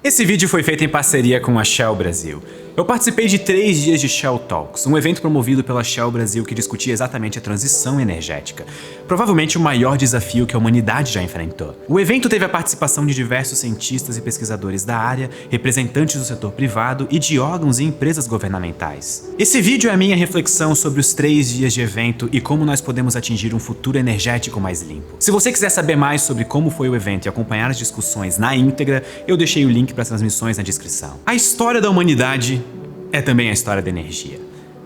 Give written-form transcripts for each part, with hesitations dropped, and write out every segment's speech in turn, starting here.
Esse vídeo foi feito em parceria com a Shell Brasil. Eu participei de 3 dias de Shell Talks, um evento promovido pela Shell Brasil que discutia exatamente a transição energética, provavelmente o maior desafio que a humanidade já enfrentou. O evento teve a participação de diversos cientistas e pesquisadores da área, representantes do setor privado e de órgãos e empresas governamentais. Esse vídeo é a minha reflexão sobre os 3 dias de evento e como nós podemos atingir um futuro energético mais limpo. Se você quiser saber mais sobre como foi o evento e acompanhar as discussões na íntegra, eu deixei o link para as transmissões na descrição. A história da humanidade é também a história da energia.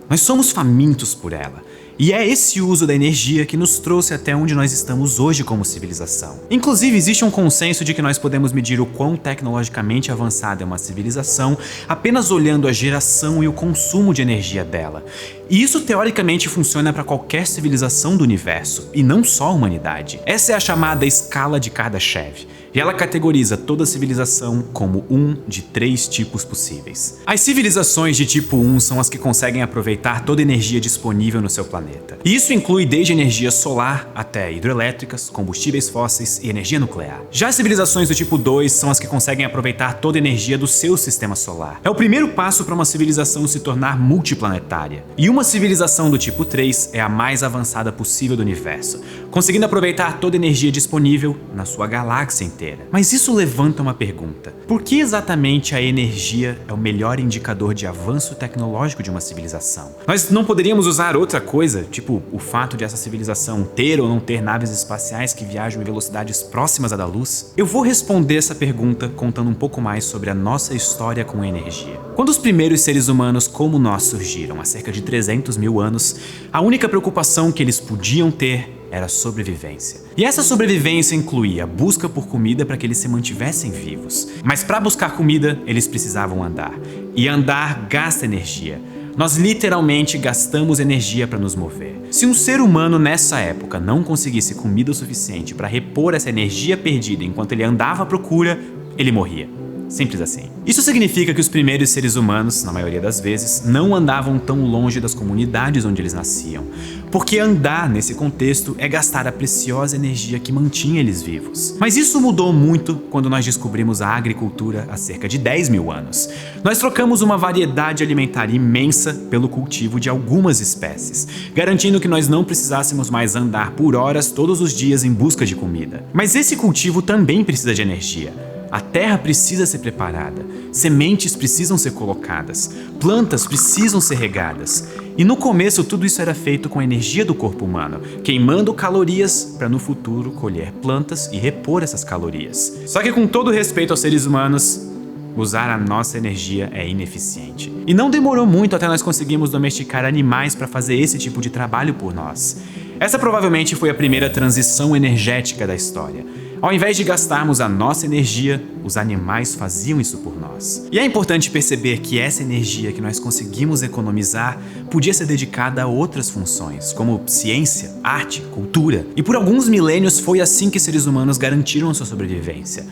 Nós somos famintos por ela. E é esse uso da energia que nos trouxe até onde nós estamos hoje como civilização. Inclusive, existe um consenso de que nós podemos medir o quão tecnologicamente avançada é uma civilização apenas olhando a geração e o consumo de energia dela. E isso teoricamente funciona para qualquer civilização do universo, e não só a humanidade. Essa é a chamada escala de Kardashev, e ela categoriza toda civilização como um de 3 tipos possíveis. As civilizações de tipo 1 são as que conseguem aproveitar toda a energia disponível no seu planeta. E isso inclui desde energia solar até hidrelétricas, combustíveis fósseis e energia nuclear. Já as civilizações do tipo 2 são as que conseguem aproveitar toda a energia do seu sistema solar. É o primeiro passo para uma civilização se tornar multiplanetária. E uma civilização do tipo 3 é a mais avançada possível do universo, conseguindo aproveitar toda a energia disponível na sua galáxia inteira. Mas isso levanta uma pergunta. Por que exatamente a energia é o melhor indicador de avanço tecnológico de uma civilização? Nós não poderíamos usar outra coisa, tipo o fato de essa civilização ter ou não ter naves espaciais que viajam em velocidades próximas à da luz? Eu vou responder essa pergunta contando um pouco mais sobre a nossa história com a energia. Quando os primeiros seres humanos como nós surgiram há cerca de 300 mil anos, a única preocupação que eles podiam ter era a sobrevivência. E essa sobrevivência incluía a busca por comida para que eles se mantivessem vivos. Mas para buscar comida, eles precisavam andar. E andar gasta energia. Nós literalmente gastamos energia para nos mover. Se um ser humano nessa época não conseguisse comida o suficiente para repor essa energia perdida enquanto ele andava à procura, ele morria. Simples assim. Isso significa que os primeiros seres humanos, na maioria das vezes, não andavam tão longe das comunidades onde eles nasciam, porque andar nesse contexto é gastar a preciosa energia que mantinha eles vivos. Mas isso mudou muito quando nós descobrimos a agricultura há cerca de 10 mil anos. Nós trocamos uma variedade alimentar imensa pelo cultivo de algumas espécies, garantindo que nós não precisássemos mais andar por horas todos os dias em busca de comida. Mas esse cultivo também precisa de energia. A terra precisa ser preparada, sementes precisam ser colocadas, plantas precisam ser regadas. E no começo tudo isso era feito com a energia do corpo humano, queimando calorias para no futuro colher plantas e repor essas calorias. Só que com todo respeito aos seres humanos, usar a nossa energia é ineficiente. E não demorou muito até nós conseguirmos domesticar animais para fazer esse tipo de trabalho por nós. Essa provavelmente foi a primeira transição energética da história. Ao invés de gastarmos a nossa energia, os animais faziam isso por nós. E é importante perceber que essa energia que nós conseguimos economizar podia ser dedicada a outras funções, como ciência, arte, cultura. E por alguns milênios foi assim que seres humanos garantiram a sua sobrevivência.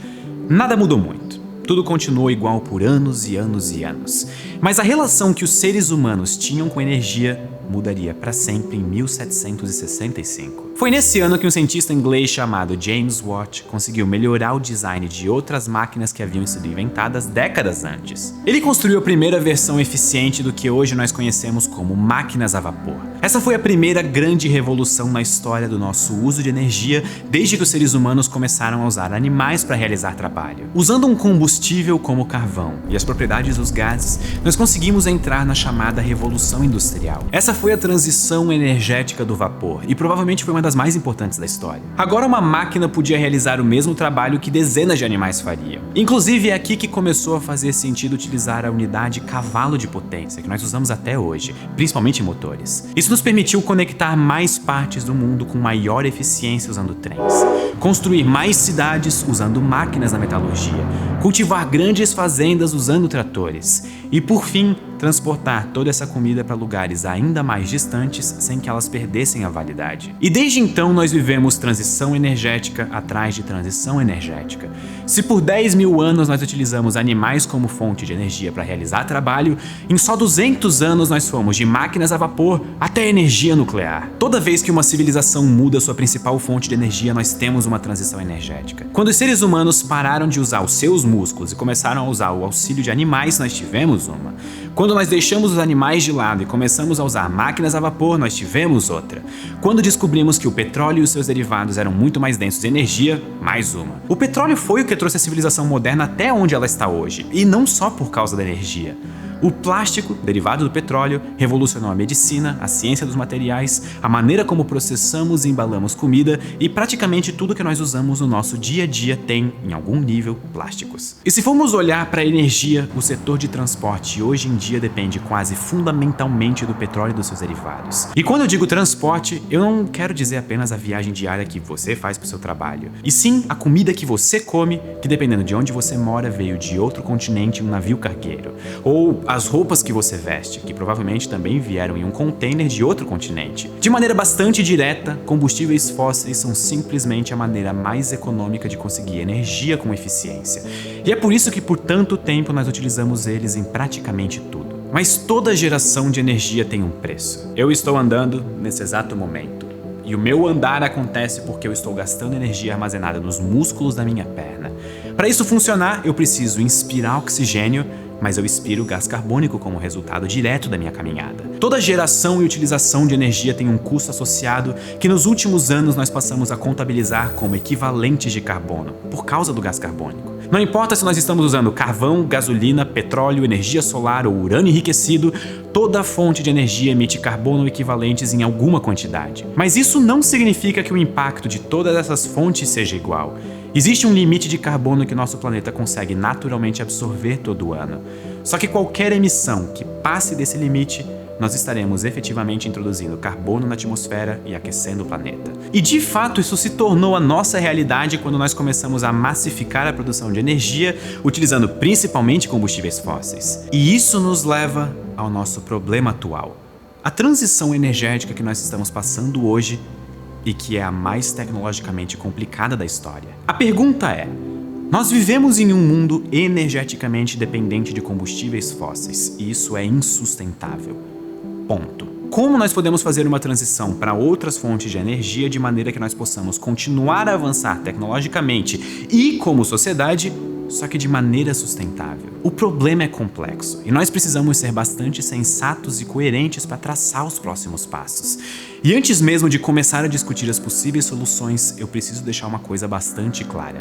Nada mudou muito. Tudo continuou igual por anos e anos e anos. Mas a relação que os seres humanos tinham com a energia mudaria para sempre em 1765. Foi nesse ano que um cientista inglês chamado James Watt conseguiu melhorar o design de outras máquinas que haviam sido inventadas décadas antes. Ele construiu a primeira versão eficiente do que hoje nós conhecemos como máquinas a vapor. Essa foi a primeira grande revolução na história do nosso uso de energia desde que os seres humanos começaram a usar animais para realizar trabalho. Usando um combustível como o carvão e as propriedades dos gases, nós conseguimos entrar na chamada Revolução Industrial. Essa foi a transição energética do vapor e provavelmente foi uma das mais importantes da história. Agora uma máquina podia realizar o mesmo trabalho que dezenas de animais fariam. Inclusive é aqui que começou a fazer sentido utilizar a unidade cavalo de potência, que nós usamos até hoje, principalmente em motores. Isso nos permitiu conectar mais partes do mundo com maior eficiência usando trens, construir mais cidades usando máquinas na metalurgia, cultivar grandes fazendas usando tratores e, por fim, transportar toda essa comida para lugares ainda mais distantes sem que elas perdessem a validade. E desde então nós vivemos transição energética atrás de transição energética. Se por 10 mil anos nós utilizamos animais como fonte de energia para realizar trabalho, em só 200 anos nós fomos de máquinas a vapor até energia nuclear. Toda vez que uma civilização muda sua principal fonte de energia, nós temos uma transição energética. Quando os seres humanos pararam de usar os seus músculos e começaram a usar o auxílio de animais, nós tivemos uma. Quando nós deixamos os animais de lado e começamos a usar máquinas a vapor, nós tivemos outra. Quando descobrimos que o petróleo e os seus derivados eram muito mais densos de energia, mais uma. O petróleo foi o que trouxe a civilização moderna até onde ela está hoje, e não só por causa da energia. O plástico, derivado do petróleo, revolucionou a medicina, a ciência dos materiais, a maneira como processamos e embalamos comida e praticamente tudo que nós usamos no nosso dia a dia tem, em algum nível, plásticos. E se formos olhar para a energia, o setor de transporte hoje em dia depende quase fundamentalmente do petróleo e dos seus derivados. E quando eu digo transporte, eu não quero dizer apenas a viagem diária que você faz para o seu trabalho, e sim a comida que você come, que dependendo de onde você mora veio de outro continente em um navio cargueiro, ou as roupas que você veste, que provavelmente também vieram em um container de outro continente. De maneira bastante direta, combustíveis fósseis são simplesmente a maneira mais econômica de conseguir energia com eficiência. E é por isso que por tanto tempo nós utilizamos eles em praticamente tudo. Mas toda geração de energia tem um preço. Eu estou andando nesse exato momento. E o meu andar acontece porque eu estou gastando energia armazenada nos músculos da minha perna. Para isso funcionar, eu preciso inspirar oxigênio, mas eu expiro gás carbônico como resultado direto da minha caminhada. Toda geração e utilização de energia tem um custo associado que nos últimos anos nós passamos a contabilizar como equivalentes de carbono, por causa do gás carbônico. Não importa se nós estamos usando carvão, gasolina, petróleo, energia solar ou urânio enriquecido, toda fonte de energia emite carbono equivalentes em alguma quantidade. Mas isso não significa que o impacto de todas essas fontes seja igual. Existe um limite de carbono que nosso planeta consegue naturalmente absorver todo ano. Só que qualquer emissão que passe desse limite, nós estaremos efetivamente introduzindo carbono na atmosfera e aquecendo o planeta. E de fato isso se tornou a nossa realidade quando nós começamos a massificar a produção de energia, utilizando principalmente combustíveis fósseis. E isso nos leva ao nosso problema atual. A transição energética que nós estamos passando hoje e que é a mais tecnologicamente complicada da história. A pergunta é: nós vivemos em um mundo energeticamente dependente de combustíveis fósseis e isso é insustentável. Ponto. Como nós podemos fazer uma transição para outras fontes de energia de maneira que nós possamos continuar a avançar tecnologicamente e como sociedade, só que de maneira sustentável? O problema é complexo e nós precisamos ser bastante sensatos e coerentes para traçar os próximos passos. E antes mesmo de começar a discutir as possíveis soluções, eu preciso deixar uma coisa bastante clara.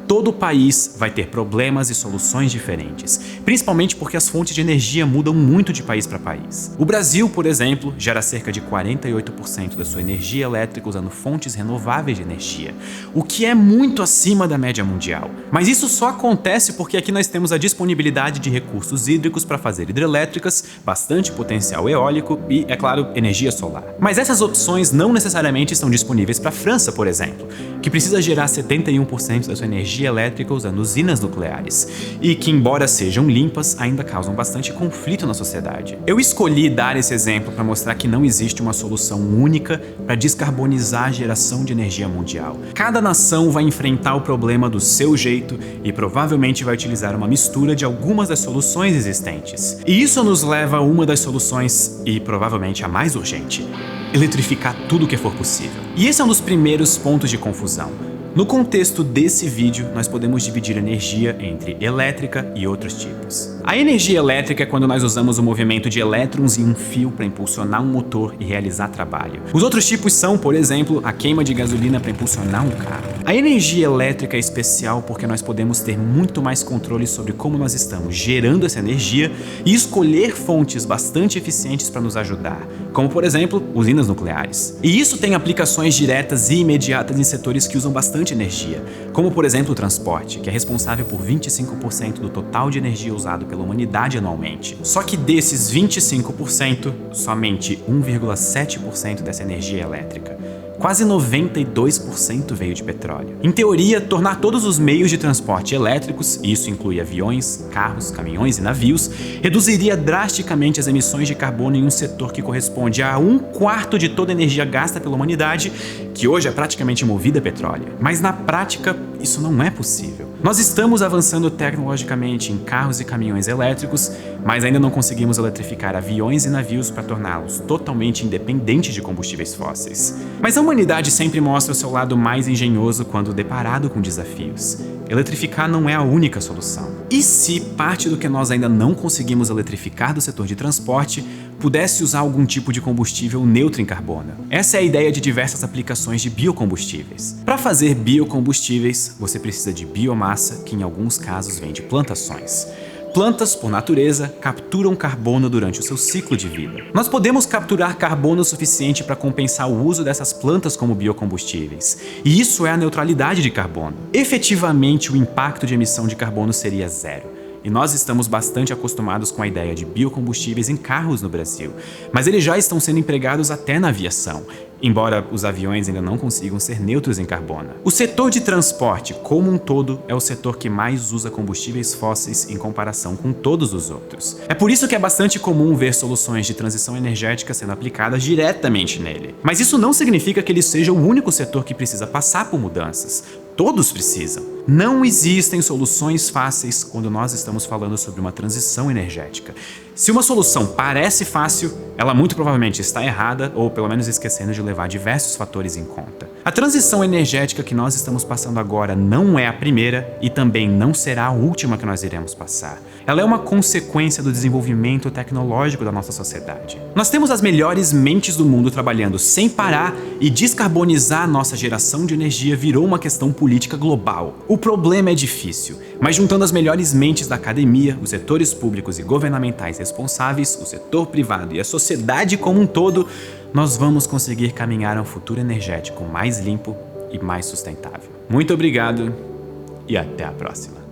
Todo país vai ter problemas e soluções diferentes, principalmente porque as fontes de energia mudam muito de país para país. O Brasil, por exemplo, gera cerca de 48% da sua energia elétrica usando fontes renováveis de energia, o que é muito acima da média mundial. Mas isso só acontece porque aqui nós temos a disponibilidade de recursos hídricos para fazer hidrelétricas, bastante potencial eólico e, é claro, energia solar. Mas essas opções não necessariamente estão disponíveis para a França, por exemplo, que precisa gerar 71% da sua energia elétrica usando usinas nucleares, e que, embora sejam limpas, ainda causam bastante conflito na sociedade. Eu escolhi dar esse exemplo para mostrar que não existe uma solução única para descarbonizar a geração de energia mundial. Cada nação vai enfrentar o problema do seu jeito e provavelmente vai utilizar uma mistura de algumas das soluções existentes. E isso nos leva a uma das soluções, e provavelmente a mais urgente: eletrificar tudo o que for possível. E esse é um dos primeiros pontos de confusão. No contexto desse vídeo, nós podemos dividir energia entre elétrica e outros tipos. A energia elétrica é quando nós usamos o movimento de elétrons em um fio para impulsionar um motor e realizar trabalho. Os outros tipos são, por exemplo, a queima de gasolina para impulsionar um carro. A energia elétrica é especial porque nós podemos ter muito mais controle sobre como nós estamos gerando essa energia e escolher fontes bastante eficientes para nos ajudar, como, por exemplo, usinas nucleares. E isso tem aplicações diretas e imediatas em setores que usam bastante energia, como por exemplo o transporte, que é responsável por 25% do total de energia usado pela humanidade anualmente. Só que desses 25%, somente 1,7% dessa energia é elétrica. Quase 92% veio de petróleo. Em teoria, tornar todos os meios de transporte elétricos, e isso inclui aviões, carros, caminhões e navios, reduziria drasticamente as emissões de carbono em um setor que corresponde a 1/4 de toda a energia gasta pela humanidade, que hoje é praticamente movida a petróleo. Mas na prática, isso não é possível. Nós estamos avançando tecnologicamente em carros e caminhões elétricos, mas ainda não conseguimos eletrificar aviões e navios para torná-los totalmente independentes de combustíveis fósseis. Mas a humanidade sempre mostra o seu lado mais engenhoso quando deparado com desafios. Eletrificar não é a única solução. E se parte do que nós ainda não conseguimos eletrificar do setor de transporte pudesse usar algum tipo de combustível neutro em carbono? Essa é a ideia de diversas aplicações de biocombustíveis. Para fazer biocombustíveis, você precisa de biomassa, que em alguns casos vem de plantações. Plantas, por natureza, capturam carbono durante o seu ciclo de vida. Nós podemos capturar carbono suficiente para compensar o uso dessas plantas como biocombustíveis, e isso é a neutralidade de carbono. Efetivamente, o impacto de emissão de carbono seria zero. E nós estamos bastante acostumados com a ideia de biocombustíveis em carros no Brasil, mas eles já estão sendo empregados até na aviação, embora os aviões ainda não consigam ser neutros em carbono. O setor de transporte, como um todo, é o setor que mais usa combustíveis fósseis em comparação com todos os outros. É por isso que é bastante comum ver soluções de transição energética sendo aplicadas diretamente nele. Mas isso não significa que ele seja o único setor que precisa passar por mudanças. Todos precisam. Não existem soluções fáceis quando nós estamos falando sobre uma transição energética. Se uma solução parece fácil, ela muito provavelmente está errada ou pelo menos esquecendo de levar diversos fatores em conta. A transição energética que nós estamos passando agora não é a primeira e também não será a última que nós iremos passar. Ela é uma consequência do desenvolvimento tecnológico da nossa sociedade. Nós temos as melhores mentes do mundo trabalhando sem parar e descarbonizar nossa geração de energia virou uma questão política global. O problema é difícil, mas juntando as melhores mentes da academia, os setores públicos e governamentais responsáveis, o setor privado e a sociedade como um todo, nós vamos conseguir caminhar a um futuro energético mais limpo e mais sustentável. Muito obrigado e até a próxima.